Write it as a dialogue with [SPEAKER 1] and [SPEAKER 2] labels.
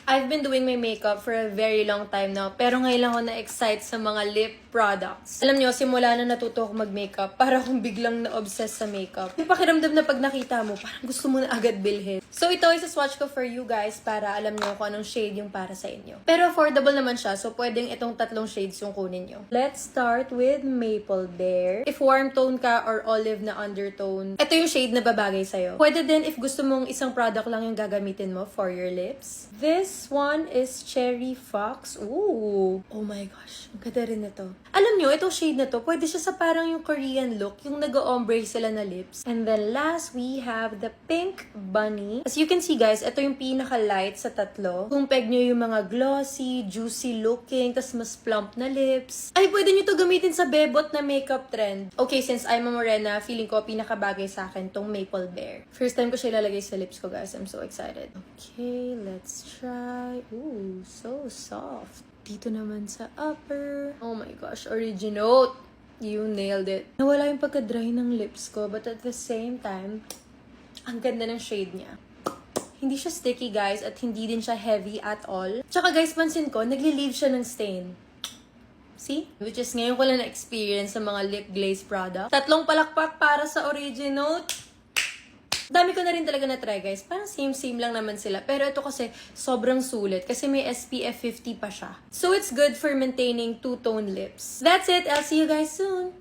[SPEAKER 1] I've been doing my makeup for a very long time now, pero ngayon lang ako na-excite sa mga lip products. Alam nyo, simula na natuto ako mag-makeup, para akong biglang na-obsess sa makeup. Yung pakiramdam na pag nakita mo, parang gusto mo na agad bilhin. So ito is a swatch ko for you guys para alam nyo kung anong shade yung para sa inyo. Pero affordable naman siya, so pwedeng itong 3 shades yung kunin nyo. Let's start with Maple Bear. If warm tone ka or olive na undertone, ito yung shade na babagay sa'yo. Pwede din if gusto mong isang product lang yung gagamitin mo for your lips. This one is Cherry Fox. Ooh! Oh my gosh. Ang ganda rin ito. Alam nyo, itong shade na to, pwede siya sa parang yung Korean look, yung nag-ombre sila na lips. And then last, we have the Pink Bunny. As you can see guys, ito yung pinaka-light sa 3. Kung peg nyo yung mga glossy, juicy looking, tas mas plump na lips, ay pwede nyo to gamitin sa bebot na makeup trend. Okay, since I'm a morena, feeling ko pinakabagay sa akin tong Maple Bear. First time ko siya ilalagay sa lips ko guys. I'm so excited. Okay, let's try. Ooh, so soft. Dito naman sa upper. Oh my gosh, Originote. You nailed it. Nawala yung pagka-dry ng lips ko, but at the same time, ang ganda ng shade niya. Hindi siya sticky guys, at hindi din siya heavy at all. Tsaka guys, pansin ko, nagli-leave siya ng stain. See? Which is ngayon ko lang na-experience sa mga lip glaze product. 3 palakpak para sa Originote. Dami ko na rin talaga na-try guys. Parang same-same lang naman sila. Pero ito kasi sobrang sulit kasi may SPF 50 pa siya. So it's good for maintaining two-tone lips. That's it. I'll see you guys soon.